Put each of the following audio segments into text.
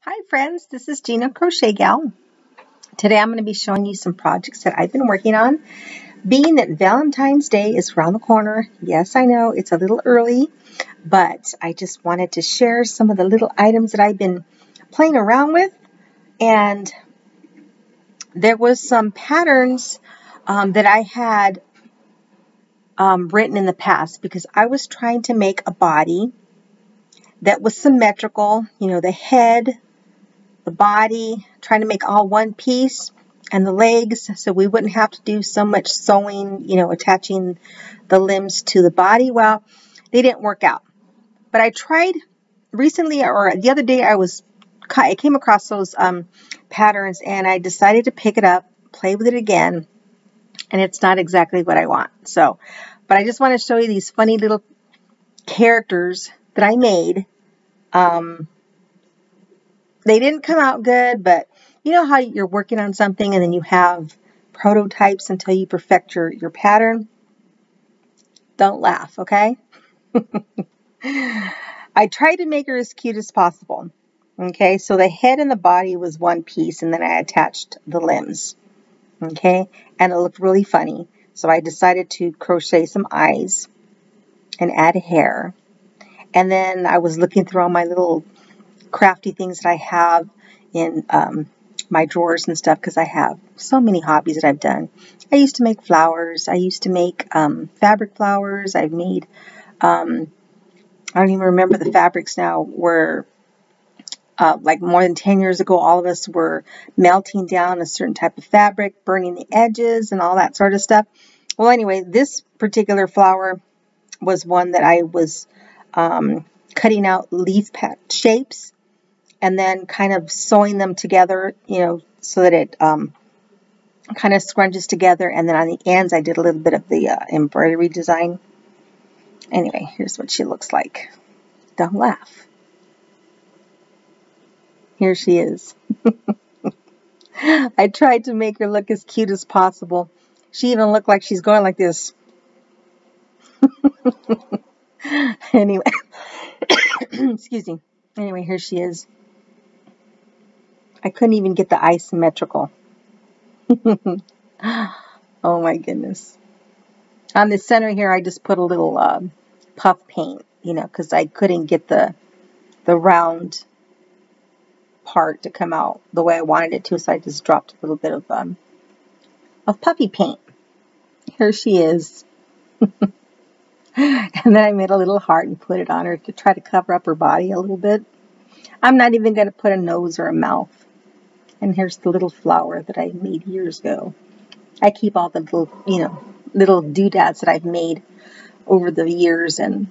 Hi friends, this is Gina Crochet Gal. Today I'm going to be showing you some projects that I've been working on. Being that Valentine's Day is around the corner, yes I know it's a little early, but I just wanted to share some of the little items that I've been playing around with. And there was some patterns that I had written in the past because I was trying to make a body that was symmetrical, you know, the head, the body, trying to make all one piece, and the legs, so we wouldn't have to do so much sewing, you know, attaching the limbs to the body. Well, they didn't work out. But I tried recently, or the other day, I came across those patterns, and I decided to pick it up, play with it again, and it's not exactly what I want. So, but I just want to show you these funny little characters that I made. They didn't come out good, but you know how you're working on something and then you have prototypes until you perfect your pattern? Don't laugh, okay? I tried to make her as cute as possible. Okay, so the head and the body was one piece, and then I attached the limbs. Okay, and it looked really funny. So I decided to crochet some eyes and add hair. And then I was looking through all my little crafty things that I have in my drawers and stuff, because I have so many hobbies that I've done. I used to make flowers. I used to make fabric flowers. I've made, I don't even remember the fabrics now, were like more than 10 years ago, all of us were melting down a certain type of fabric, burning the edges and all that sort of stuff. Well, anyway, this particular flower was one that I was cutting out leaf shapes and then kind of sewing them together, you know, so that it kind of scrunches together. And then on the ends, I did a little bit of the embroidery design. Anyway, here's what she looks like. Don't laugh. Here she is. I tried to make her look as cute as possible. She even looked like she's going like this. Anyway, excuse me. Anyway, here she is. I couldn't even get the eye symmetrical. Oh my goodness. On the center here, I just put a little puff paint, you know, because I couldn't get the round part to come out the way I wanted it to, so I just dropped a little bit of puffy paint. Here she is. And then I made a little heart and put it on her to try to cover up her body a little bit. I'm not even going to put a nose or a mouth. And here's the little flower that I made years ago. I keep all the little, you know, little doodads that I've made over the years. And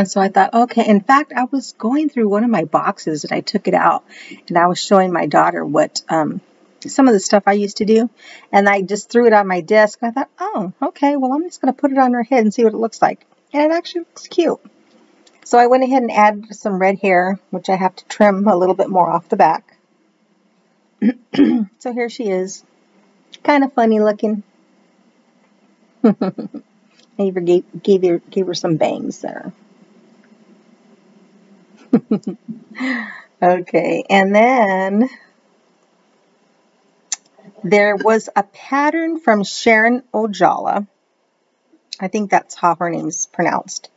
so I thought, okay. In fact, I was going through one of my boxes and I took it out. And I was showing my daughter what some of the stuff I used to do. And I just threw it on my desk. I thought, oh, okay. Well, I'm just going to put it on her head and see what it looks like. And it actually looks cute. So I went ahead and added some red hair, which I have to trim a little bit more off the back. So here she is. Kind of funny looking. I even gave her some bangs there. Okay, and then there was a pattern from Sharon Ojala. I think that's how her name's pronounced.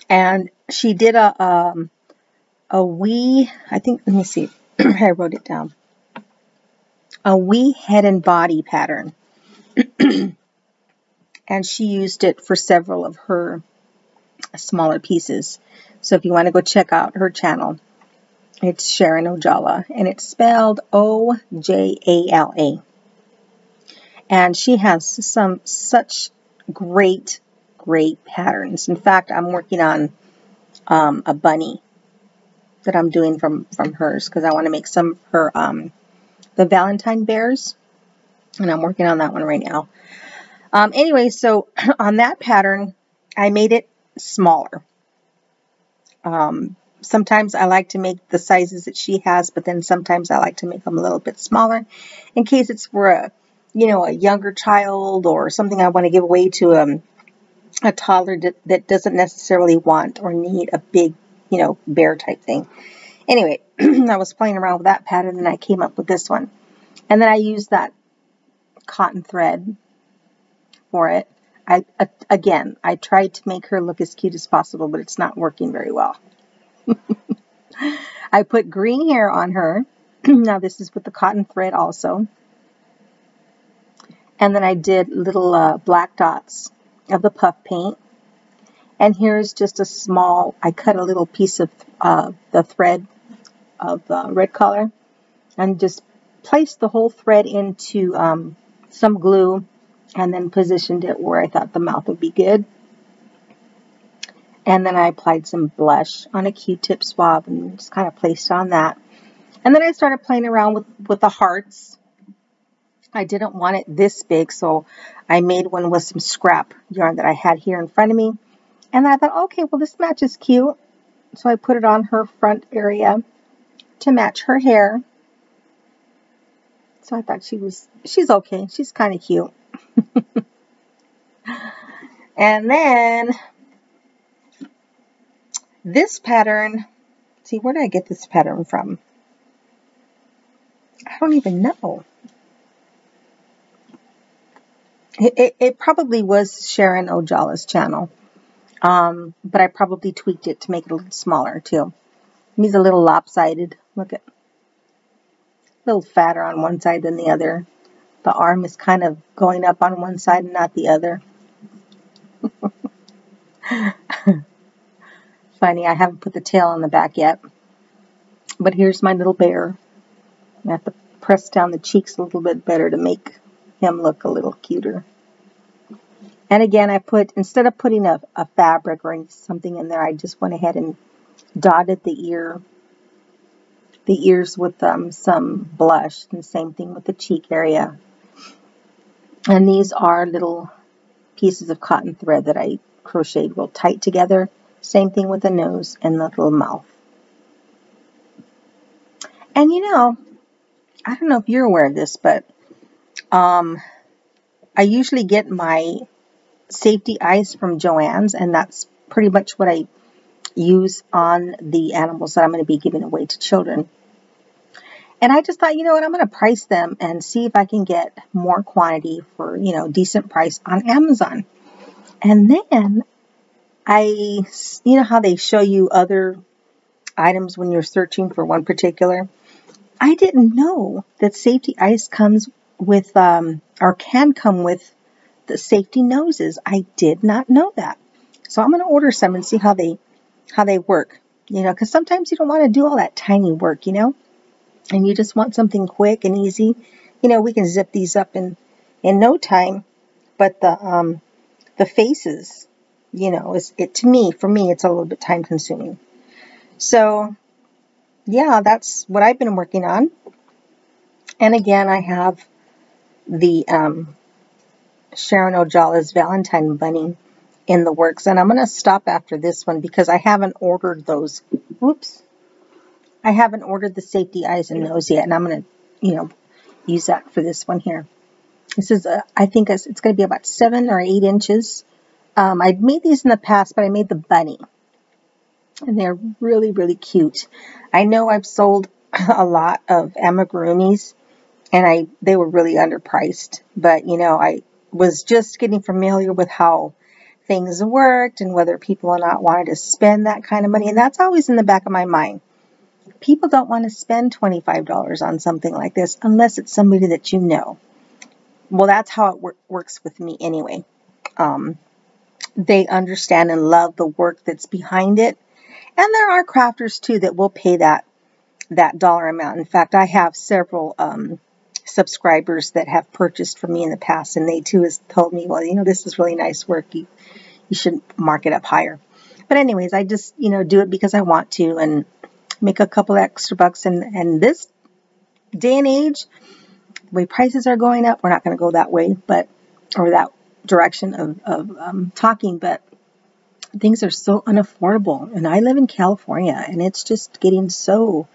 And she did a wee, I think, let me see. I wrote it down. A wee head and body pattern. And she used it for several of her smaller pieces. So if you want to go check out her channel, it's Sharon Ojala, and it's spelled Ojala. And she has some such great patterns. In fact, I'm working on a bunny that I'm doing from hers, because I want to make some of her the Valentine bears, and I'm working on that one right now. Anyway, so on that pattern, I made it smaller. Sometimes I like to make the sizes that she has, but then sometimes I like to make them a little bit smaller in case it's for a, you know, a younger child or something I want to give away to a toddler that doesn't necessarily want or need a big, you know, bear type thing. Anyway, I was playing around with that pattern and I came up with this one. And then I used that cotton thread for it. Again, I tried to make her look as cute as possible, but it's not working very well. I put green hair on her. Now this is with the cotton thread also. And then I did little black dots of the puff paint. And here's just a small, I cut a little piece of the thread of red color and just placed the whole thread into some glue and then positioned it where I thought the mouth would be good. And then I applied some blush on a Q-tip swab and just kind of placed it on that. And then I started playing around with the hearts. I didn't want it this big, so I made one with some scrap yarn that I had here in front of me. And I thought, okay, well, this matches cute. So I put it on her front area to match her hair. So I thought she's okay. She's kind of cute. And then this pattern, see, where did I get this pattern from? I don't even know. It probably was Sharon Ojala's channel. But I probably tweaked it to make it a little smaller too. He's a little lopsided. Look at, a little fatter on one side than the other. The arm is kind of going up on one side and not the other. Funny, I haven't put the tail on the back yet. But here's my little bear. I have to press down the cheeks a little bit better to make him look a little cuter. And again, I put, instead of putting a fabric or something in there, I just went ahead and dotted the ears with some blush, and same thing with the cheek area. And these are little pieces of cotton thread that I crocheted real tight together. Same thing with the nose and the little mouth. And you know, I don't know if you're aware of this, but I usually get my safety eyes from Joann's, and that's pretty much what I use on the animals that I'm going to be giving away to children. And I just thought, you know what, I'm going to price them and see if I can get more quantity for, you know, decent price on Amazon. And then you know how they show you other items when you're searching for one particular? I didn't know that safety ice comes with, or can come with the safety noses. I did not know that. So I'm going to order some and see how they work, you know, because sometimes you don't want to do all that tiny work, you know, and you just want something quick and easy. You know, we can zip these up in no time, but the faces, you know, for me, it's a little bit time consuming. So yeah, that's what I've been working on. And again, I have the Sharon Ojala's Valentine Bunny in the works. And I'm going to stop after this one because I haven't ordered those. Whoops. I haven't ordered the safety eyes and nose yet. And I'm going to, you know, use that for this one here. This is, I think it's going to be about 7 or 8 inches. I'd made these in the past, but I made the bunny. And they're really, really cute. I know I've sold a lot of amigurumis, and they were really underpriced. But, you know, I was just getting familiar with how things worked and whether people or not wanted to spend that kind of money. And that's always in the back of my mind. People don't want to spend $25 on something like this unless it's somebody that you know. Well, that's how it works with me anyway. They understand and love the work that's behind it. And there are crafters, too, that will pay that dollar amount. In fact, I have several subscribers that have purchased from me in the past, and they, too, has told me, well, you know, this is really nice work. You should mark it up higher. But anyways, I just, you know, do it because I want to and make a couple extra bucks. And this day and age, the way prices are going up, we're not going to go that way, or that direction of talking, but things are so unaffordable. And I live in California, and it's just getting so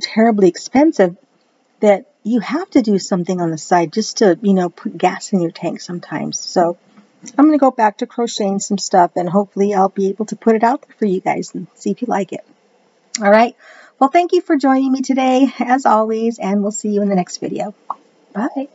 terribly expensive that you have to do something on the side just to, you know, put gas in your tank sometimes. So I'm going to go back to crocheting some stuff, and hopefully I'll be able to put it out there for you guys and see if you like it. All right. Well, thank you for joining me today, as always, and we'll see you in the next video. Bye.